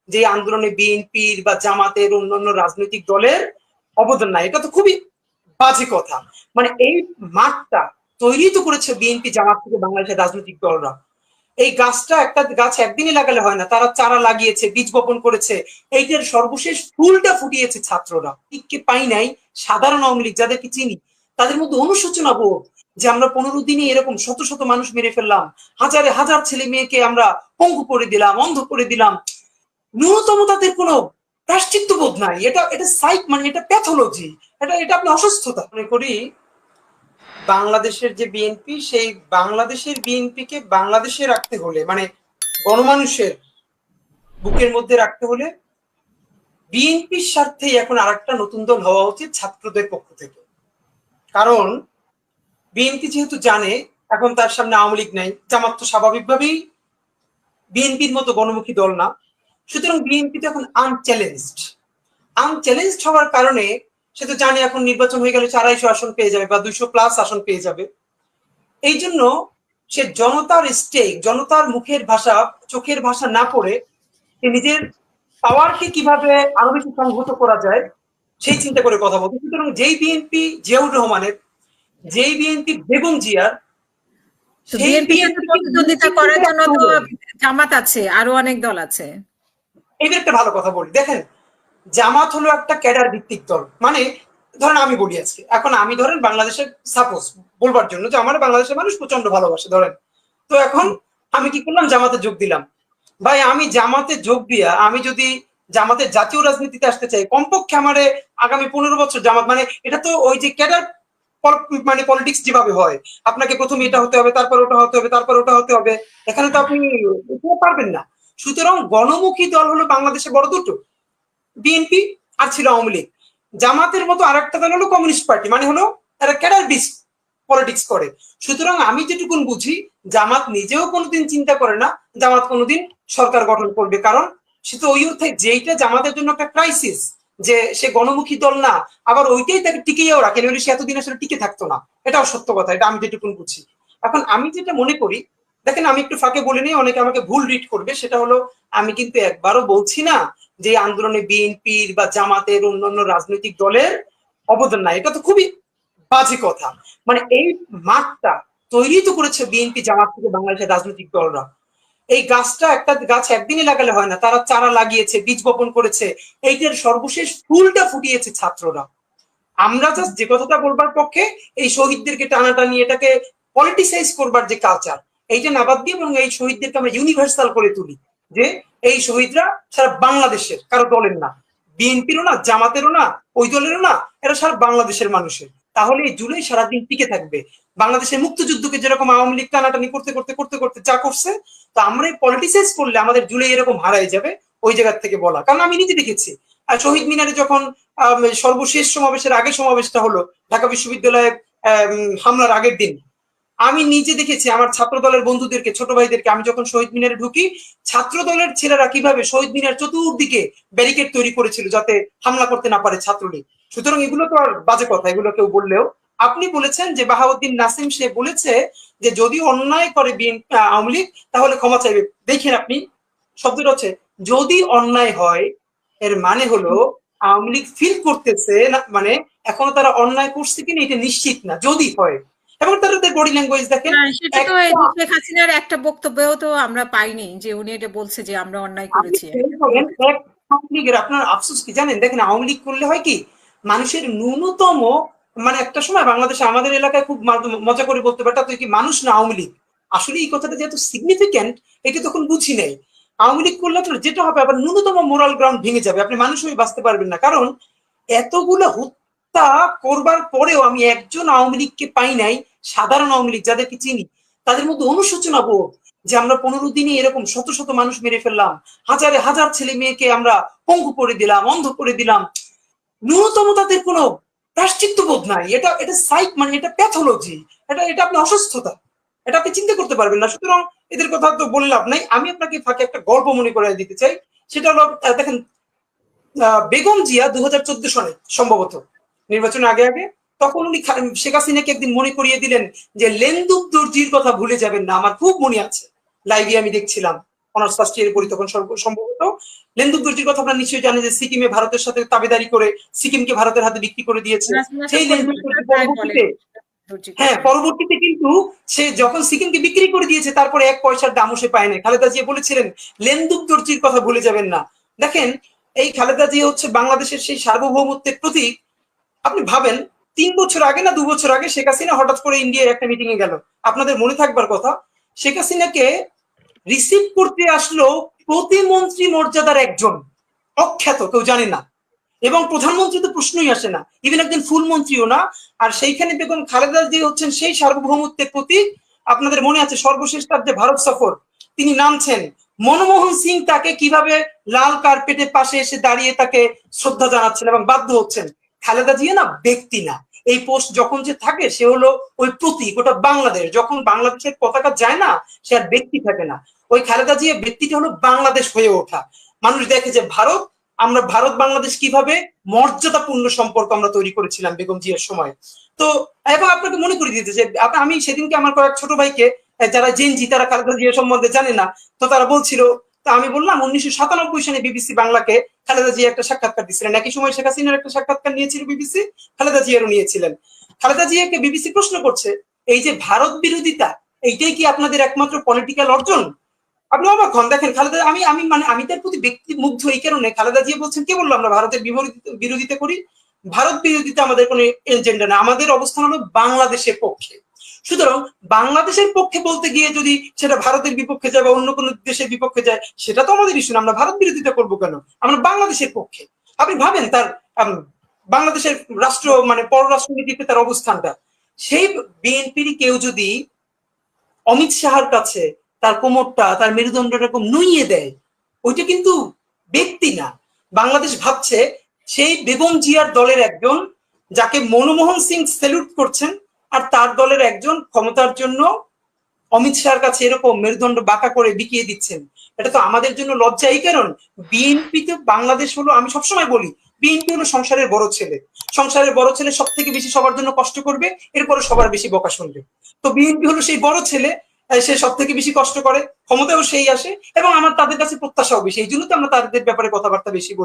যে আন্দোলনে বিএনপির বা জামাতের অন্যান্য রাজনৈতিক দলের অবদান নাই, এটা তো খুবই বাজে কথা। মানে এই মাঠটা তৈরি তো করেছে বিএনপি, জামাত থেকে বাংলাদেশের রাজনৈতিক দলরা। এই গাছটা, একটা গাছ একদিনই লাগালে হয় না, তারা চারা লাগিয়েছে, বীজ বপন করেছে, এইটার সর্বশেষ ফুলটা ফুটিয়েছে ছাত্ররা। টিককে পাই নাই সাধারণ আওয়ামী লীগ যাদেরকে চিনি, তাদের মধ্যে অনুশোচনা বোধ যে আমরা 15 দিনে এরকম শত শত মানুষ মেরে ফেললাম, হাজারে হাজার ছেলে মেয়েকে আমরা পঙ্গু করে দিলাম, অন্ধ করে দিলাম, ন্যূনতম তাদের কোনো প্রায়শ্চিত্ত বোধ নাই। এটা এটা সাইক, মানে এটা প্যাথোলজি, এটা এটা আপনি অসুস্থতা মনে করি। বাংলাদেশের যে বিএনপি, সেই বাংলাদেশের বিএনপিকে বাংলাদেশে রাখতে হলে, মানে গণমানুষের বুকের মধ্যে রাখতে হলে বিএনপির স্বার্থেই এখন আরেকটা নতুন দল হওয়া উচিত ছাত্রদের পক্ষ থেকে। কারণ বিএনপি যেহেতু জানে এখন তার সামনে আওয়ামী লীগ নাই, জামাত তো স্বাভাবিকভাবেই বিএনপির মতো গণমুখী দল না, সুতরাং বিএনপি তো এখন আনচ্যালেঞ্জড। আনচ্যালেঞ্জড হওয়ার কারণে সে তো জানে এখন নির্বাচন হয়ে গেলে 450 আসন পেয়ে যাবে বা 200+ আসন পেয়ে যাবে। এই জন্য সে জনতার স্টেক, জনতার মুখের ভাষা, চোখের ভাষা না পড়ে সে নিজের পাওয়ারকে কিভাবে আরো বেশি সংহত করা যায় সেই চিন্তা করে কথা বলতে। সুতরাং যেই বিএনপি জিয়াউর রহমানের, যেই বিএনপি বেগম জিয়ার, সেই বিএনপির সাথে বিএনপি প্রতিদ্বন্দ্বিতা করার জন্য তো জামাত আছে, আরো অনেক দল আছে। এবার একটা ভালো কথা বলি, দেখেন জামাত হলো একটা ক্যাডার ভিত্তিক দল। মানে ধরেন আমি বলি আজকে, এখন আমি ধরেন বাংলাদেশের, সাপোজ বলবার জন্য যে আমার বাংলাদেশের মানুষ প্রচন্ড ভালোবাসে ধরেন, তো এখন আমি কি করলাম, জামাতে যোগ দিলাম। ভাই আমি জামাতে যোগ দিয়া আমি যদি জামাতের জাতীয় রাজনীতিতে আসতে চাই, কমপক্ষে আমার আগামী 15 বছর জামাত, মানে এটা তো ওই যে ক্যাডার মানে পলিটিক্স যেভাবে হয়, আপনাকে প্রথমে এটা হতে হবে, তারপর ওটা হতে হবে, তারপর ওটা হতে হবে, এখানে তো আপনি পারবেন না। সুতরাং গণমুখী দল হলো বাংলাদেশে বড় দুটো, বিএনপি আর ছিল আওয়ামী লীগ। জামাতের মতো আর একটা দল হলো কমিউনিস্ট পার্টি, মানে হলো এরা ক্যাডার বিস পলিটিক্স করে। সুতরাং আমি যেটুকুন বুঝি, জামাত নিজেও কোনোদিন চিন্তা করে না জামাত কোনোদিন সরকার গঠন করবে, কারণ সে তো ওই অর্থে যেইটা জামাতের জন্য একটা ক্রাইসিস, যে সে গণমুখী দল না, আবার ওইটাই তাকে টিকিয়েও রাখে, নইলে সে এতদিন আসলে টিকে থাকতো না। এটাও সত্য কথা, এটা আমি যেটুকুন বুঝি। এখন আমি যেটা মনে করি, দেখেন আমি একটু ফাঁকে বলে নিই, অনেকে আমাকে ভুল রিড করবে, সেটা হলো আমি কিন্তু একবারও বলছি না যে আন্দোলনে বিএনপির বা জামাতের অন্যান্য রাজনৈতিক দলের অবদান নাই, এটা তো খুবই বাজে কথা। মানে এই মাঠটা তৈরি তো করেছে বিএনপি, জামাত থেকে বাংলাদেশের রাজনৈতিক দলরা। এই গাছটা, একটা গাছ একদিনই লাগালে হয় না, তারা চারা লাগিয়েছে, বীজ বপন করেছে, এইটার সর্বশেষ ফুলটা ফুটিয়েছে ছাত্ররা। আমরা জাস্ট যে কথাটা বলবার পক্ষে, এই শহীদদেরকে টানাটানি, এটাকে পলিটিসাইজ করবার যে কালচার, এইটা না বাদ দিয়ে, এবং এই শহীদদেরকে আমরা ইউনিভার্সাল করে তুলি, যে এই শহীদরা সারা বাংলাদেশের, কারো দলের না, বিএনপিরও না, জামাতেরও না, ওই দলেরও না, এরা সারা বাংলাদেশের মানুষের। তাহলে এই জুলাই সারাদিন টিকে থাকবে। বাংলাদেশের মুক্তিযুদ্ধকে যেরকম আওয়ামী লীগ টানাটানি করতে করতে করতে করতে যা করছে, তো আমরা এই পলিটিসাইজ করলে আমাদের জুলাই এরকম হারাই যাবে। ওই জায়গা থেকে বলা, কারণ আমি নিজে দেখেছি শহীদ মিনারে যখন সর্বশেষ সমাবেশের আগে সমাবেশটা হলো ঢাকা বিশ্ববিদ্যালয়ে, হামলার আগের দিন, আমি নিজে দেখেছি আমার ছাত্র দলের বন্ধুদেরকে, ছোট ভাইদেরকে, আমি যখন শহীদ মিনারে ঢুকি, ছাত্র দলের ছেলেরা কিভাবে শহীদ মিনার চতুর্দিকে ব্যারিকেড তৈরি করেছিল যাতে হামলা করতে না পারে ছাত্রলীগ। সুতরাং এগুলো তো আর বাজে কথা, এগুলো কেউ বললেও। আপনি বলেছেন যে বাহাউদ্দিন নাসিম, সে বলেছে যে যদি অন্যায় করে আওয়ামী লীগ তাহলে ক্ষমা চাইবে। দেখেন আপনি, শব্দটা হচ্ছে যদি অন্যায় হয়, এর মানে হলো আওয়ামী লীগ ফিল করতেছে না, মানে এখনো তারা অন্যায় করছে কিনা এটা নিশ্চিত না, যদি হয়। এবং তাদের বডি ল্যাঙ্গুয়েজ দেখেন, সেটা তো শেখ হাসিনার একটা বক্তব্যেও তো আমরা পাইনি যে উনি এটা বলছে যে আমরা অন্যায় করেছি। আপনার আফসোস কি জানেন, দেখেন আওয়ামী লীগ করলে হয় কি, মানুষের ন্যূনতম, মানে একটা সময় বাংলাদেশে আমাদের এলাকায় খুব মজা করে বলতে পারতো তুই কি মানুষ না আওয়ামী লীগ। আসলে এই কথাটা যেহেতু সিগনিফিক্যান্ট, এটা তখন বুঝি নাই। আওয়ামী লীগ করলে তো যেটা হবে, আবার ন্যূনতম মোরাল গ্রাউন্ড ভেঙে যাবে, আপনি মানুষ হয়ে বাঁচতে পারবেন না। কারণ এতগুলো হত্যা করবার পরেও আমি একজন আওয়ামী লীগকে পাই নাই, সাধারণ আওয়ামী লীগ যাদেরকে চিনি, তাদের মধ্যে অনুশোচনা বোধ যে আমরা 15 দিনে এরকম শত শত মানুষ মেরে ফেললাম, হাজারে হাজার ছেলে মেয়েকে আমরা পঙ্গু করে দিলাম, অন্ধ করে দিলাম, ন্যূনতম তাদের কোনো প্রায়শ্চিত্ত বোধ নাই। এটা এটা সাইক, মানে এটা প্যাথোলজি, এটা এটা আপনি অসুস্থতা, এটা আপনি চিন্তা করতে পারবেন না। সুতরাং এদের কথা তো বলে লাভ নাই। আমি আপনাকে ফাঁকে একটা গল্প মনে করে দিতে চাই, সেটা হলো দেখেন বেগম জিয়া 2014 সালে সম্ভবত নির্বাচনের আগে আগে, তখন উনি শেখ হাসিনাকে একদিন মনে করিয়ে দিলেন যে লেন্দুব দর্জির কথা ভুলে যাবেন না। আমার খুব মনে আছে, লাইভে আমি দেখছিলাম। অনার্স ফার্স্ট ইয়ারে পড়ি তখন সম্ভবত। লেন্দুক দর্জির কথা আপনারা নিশ্চয়ই জানেন যে সিকিমে ভারতের সাথে তাবেদারি করে সিকিমকে ভারতের হাতে বিক্রি করে দিয়েছে। সেই লেন্দুক দর্জি পরবর্তীতে, হ্যাঁ, পরবর্তীতে কিন্তু সে যখন সিকিমকে বিক্রি করে দিয়েছে তারপরে 1 পয়সার দামও সে পায় না। খালেদা জিয়া বলেছিলেন লেন্দুক দর্জির কথা ভুলে যাবেন না। দেখেন, এই খালেদা জিয়া হচ্ছে বাংলাদেশের সেই সার্বভৌমত্বের প্রতীক। আপনি ভাবেন 3 বছর আগে না 2 বছর আগে শেখ হাসিনা হঠাৎ করে ইন্ডিয়ার একটা মিটিং এ গেল। আপনাদের মনে থাকবার কথা, শেখ হাসিনাকে রিসিভ করতে আসলো প্রতিমন্ত্রী মর্যাদার একজন, অখ্যাত, কেউ জানে না, এবং প্রধানমন্ত্রী তো প্রশ্নই আসে না, ইভেন একজন ফুল মন্ত্রীও না। আর সেইখানে বেগম খালেদা জিয়া হচ্ছেন সেই সার্বভৌমত্বের প্রতীক। আপনাদের মনে আছে সর্বশেষ তার যে ভারত সফর, তিনি নামছেন, মনমোহন সিং তাকে কিভাবে লাল কার্পেটের পাশে এসে দাঁড়িয়ে তাকে শ্রদ্ধা জানাচ্ছেন এবং বাধ্য হচ্ছেন। খালেদা জিয়া না ব্যক্তি না, এই পোস্ট যখন যে থাকে সে হলো ওই প্রতীক, ওটা বাংলাদেশ। যখন বাংলাদেশের পতাকা যায় না সে আর ব্যক্তি থাকে না। ওই খালেদা জিয়া ব্যক্তিটা হলো বাংলাদেশ হয়ে ওঠা। মানুষ দেখে যে ভারত, আমরা ভারত বাংলাদেশ কিভাবে মর্যাদাপূর্ণ সম্পর্ক আমরা তৈরি করেছিলাম বেগম জিয়ার সময়। তো এবং আপনাকে মনে করিয়ে দিতে যে আমি সেদিনকে আমার কয়েক ছোট ভাইকে, যারা জেনজি, তারা খালেদা জিয়া সম্বন্ধে জানে না, তো তারা বলছিল, তো আমি বললাম 1997 সালে বিবিসি বাংলাকে খালেদা জিয়া একটা সাক্ষাৎকার দিয়েছিলেন। একই সময় শেখ হাসিনার একটা সাক্ষাৎকার নিয়েছিল বিবিসি, খালেদা জিয়ারও নিয়েছিলেন। খালেদা জিয়াকে বিবিসি প্রশ্ন করছে, এই যে ভারত বিরোধিতা, এইটাই কি আপনাদের একমাত্র পলিটিক্যাল অর্জন? আপনি অবাক হন। দেখেন খালেদা, আমি তার প্রতি ব্যক্তি মুগ্ধ এই কারণে, খালেদা জিয়া বলছেন কে বললো আমরা ভারতের বিরোধিতা করি? ভারত বিরোধিতা আমাদের কোনো এজেন্ডা না, আমাদের অবস্থান হলো বাংলাদেশের পক্ষে। সুতরাং বাংলাদেশের পক্ষে বলতে গিয়ে যদি সেটা ভারতের বিপক্ষে যায় বা অন্য কোনো দেশের বিপক্ষে যায়, সেটা তো আমাদের ইস্যু না। আমরা ভারত বিরোধিতা করবো কেন? আমরা বাংলাদেশের পক্ষে। আপনি ভাবেন তার বাংলাদেশের রাষ্ট্র পররাষ্ট্রনীতিতে তার অবস্থানটা। সেই বিএনপির কেউ যদি অমিত শাহর কাছে তার কোমরটা, তার মেরুদণ্ডটা এরকম নুইয়ে দেয়, ওইটা কিন্তু ব্যক্তি না। বাংলাদেশ ভাবছে সেই বেগম জিয়ার দলের একজন, যাকে মনমোহন সিং স্যালুট করছেন, আর তার দলের একজন ক্ষমতার জন্য অমিত শাহর কাছে এরকম মেরুদণ্ড বাঁকা করে বিকিয়ে দিচ্ছেন। এটা তো আমাদের জন্য লজ্জা। এই কারণ বিএনপি তো, বাংলাদেশ হলো, আমি সবসময় বলি, বিএনপি হলো সংসারের বড় ছেলে। সংসারের বড় ছেলে সব থেকে বেশি সবার জন্য কষ্ট করবে, এরপরে সবার বেশি বকা শুনবে। তো বিএনপি হলো সেই বড় ছেলে, সে সব থেকে বেশি কষ্ট করে, ক্ষমতাও সেই আসে, এবং আমার তাদের কাছে প্রত্যাশাও বেশি। এই জন্য তো আমরা তাদের ব্যাপারে কথাবার্তা বেশি বলি।